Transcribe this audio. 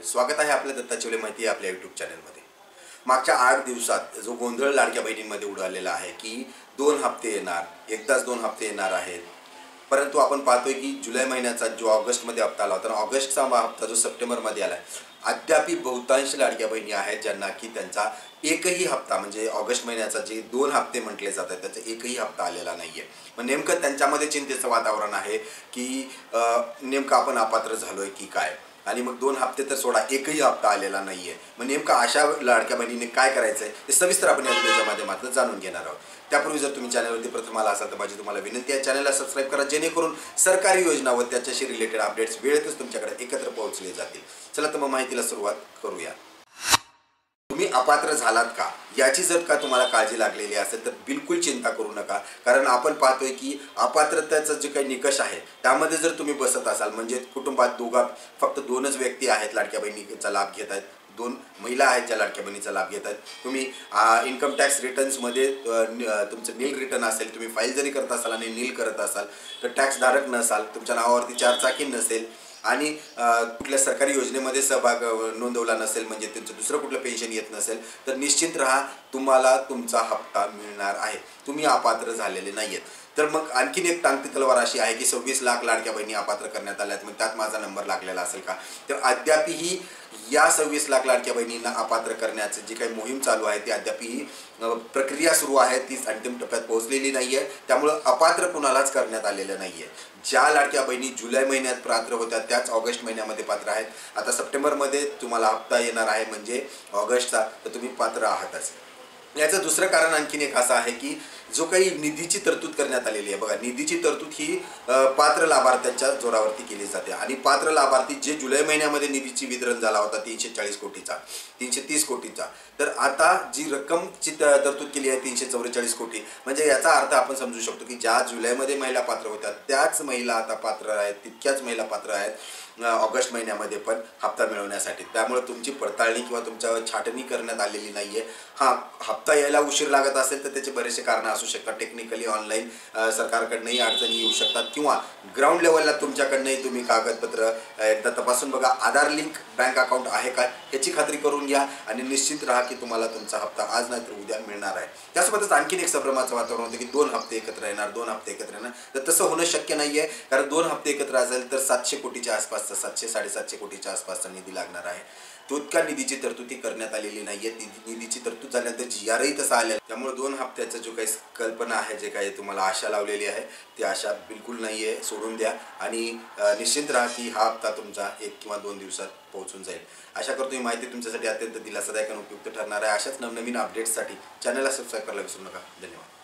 पाटील, स्वागत आहे आपल्या दत्ता चिवले माहिती आपल्या यूट्यूब चॅनलमध्ये। मागच्या 8 दिवसात जो गोंधळ लाडक्या बहिणींमध्ये उडालेला आहे की 2 हप्ते येणार, एकदाच 2 हप्ते येणार आहेत, परंतु आपण पाहतोय की जुलै महिन्याचा जो ऑगस्टमध्ये हप्ता आला होता, ऑगस्टचा हप्ता जो सप्टेंबरमध्ये आला, अद्याप बहुतांश लाडक्या बहिणी आहेत ज्यांना की त्यांचा एकही हप्ता म्हणजे ऑगस्ट महिन्याचा जे 2 हप्ते म्हटले जातात त्याचा एकही हप्ता आलेला नाहीये। मग नेमकं त्यांच्यामध्ये चिंतेचं वातावरण आहे की नेमकं आपण अपात्र झालोय की काय, आणि मग 2 हप्ते तर सोडा, एकही हप्ता आलेला नाहीये। मग नेमकं अशा लाडक्या बहिणीने काय करायचंय हे सविस्तर आपण या व्हिडिओच्या माध्यमातून जाणून घेणार आहोत। त्यापूर्वी जर तुम्ही चॅनलवरती प्रथम आला असाल तर माझी तुम्हाला विनंती आहे, चॅनलला सबस्क्राईब करा जेणेकरून सरकारी योजना व त्याच्याशी रिलेटेड अपडेट्स वेळेतच तुमच्याकडे एकत्र पोहोचले जातील। चला तर मग माहितीला सुरुवात करूया। तुम्ही अपात्र झालात का याची जर का तुम्हाला काळजी लागलेली असेल तर बिलकुल चिंता करू नका, कारण आपण पाहतोय की अपात्रतेचा जे काही निकष आहे त्यामध्ये जर तुम्ही बसत असाल, म्हणजे कुटुंबात फक्त 2च व्यक्ती आहेत लाडक्या बहिणीचा लाभ घेत आहेत, 2 महिला आहेत ज्या लाडक्या बहिणीचा लाभ घेत आहेत, तुम्ही इन्कम टॅक्स रिटर्न्समध्ये तुमचं नील रिटर्न असेल, तुम्ही फाईल जरी करत असाल आणि नील करत असाल तर टॅक्सधारक नसाल, तुमच्या नावावरती 4 चाकी नसेल आणि कुठल्या सरकारी योजनेमध्ये सहभाग नोंदवला नसेल, म्हणजे त्यांचं दुसरं कुठलं पेन्शन येत नसेल तर निश्चित राहा, तुम्हाला तुमचा हप्ता मिळणार आहे, तुम्ही अपात्र झालेले नाहीयेत। तर मग आणखीन एक टांगती तलवार अशी आहे की 26 लाख लाडक्या बहिणी अपात्र करण्यात आल्यात, मग त्यात माझा नंबर लागलेला असेल का? तर अद्यापही या 26 लाख लाडक्या बहिणींना अपात्र करण्याची जी काही मोहीम चालू आहे ती अद्यापही प्रक्रिया सुरू आहे, ती अंतिम टप्प्यात पोहोचलेली नाहीये, त्यामुळे अपात्र कुणालाच करण्यात आलेलं नाहीये। ज्या लाडक्या बहिणी जुलै महिन्यात पात्र होत्या त्याच ऑगस्ट महिन्यामध्ये पात्र आहेत। आता सप्टेंबरमध्ये तुम्हाला हप्ता येणार आहे म्हणजे ऑगस्टचा, तर तुम्ही पात्र आहातच। याचं दुसरं कारण आणखीन एक असं आहे की जो काही निधीची तरतूद करण्यात आलेली आहे, बघा निधीची तरतूद ही पात्र लाभार्थ्यांच्या जोरावरती केली जाते, आणि पात्र लाभार्थी जे जुलै महिन्यामध्ये निधीची वितरण झाला होता 340 कोटीचा, 330 कोटीचा, तर आता जी रक्कमची तरतूद केली आहे 344 कोटी, म्हणजे याचा अर्थ आपण समजू शकतो की ज्या जुलैमध्ये महिला पात्र होत्या त्याच महिला आता पात्र आहेत, तितक्याच महिला पात्र आहेत ऑगस्ट महिन्यामध्ये पण हप्ता मिळवण्यासाठी। त्यामुळे तुमची पडताळणी किंवा तुमच्यावर छाटणी करण्यात आलेली नाहीये। हां, हप्ता यायला उशीर लागत असेल तर त्याचे बरेचसे कारण असू शकतात, टेक्निकली ऑनलाईन सरकारकडनंही अडचणी येऊ शकतात, किंवा ग्राउंड लेवलला तुमच्याकडनंही तुम्ही कागदपत्र एकदा तपासून बघा, आधार लिंक बँक अकाउंट आहे का याची खात्री करून घ्या, आणि निश्चित राहा की तुम्हाला तुमचा हप्ता आज नाही तर उद्या मिळणार आहे। त्यासोबतच आणखीन एक संभ्रमाचं वातावरण होतं की 2 हप्ते एकत्र येणार, 2 हप्ते एकत्र येणार, तर तसं होणं शक्य नाहीये, कारण 2 हप्ते एकत्र असेल तर 700 कोटीच्या आसपासचा, 700-750 कोटीच्या आसपासचा निधी लागणार आहे। तितक्या निधीची तरतुदी करण्यात आलेली नाहीये, निधीची तरतूद झाल्यानंतर GRही तसा आलेला, त्यामुळे 2 हप्त्याचा जो काही कल्पना आहे, जे काही तुम्हाला आशा लावलेली आहे ती आशा बिलकुल नाहीये, सोडून द्या, आणि निश्चिंत राहा की हा हप्ता तुमचा 1 किंवा 2 दिवसात पोहोचून जाईल। आशा करतो ही माहिती तुमच्यासाठी अत्यंत दिलासादायक आणि उपयुक्त ठरणार आहे। अशाच नवनवीन अपडेट्ससाठी चॅनलला सबस्क्राईब करायला विसरू नका। धन्यवाद।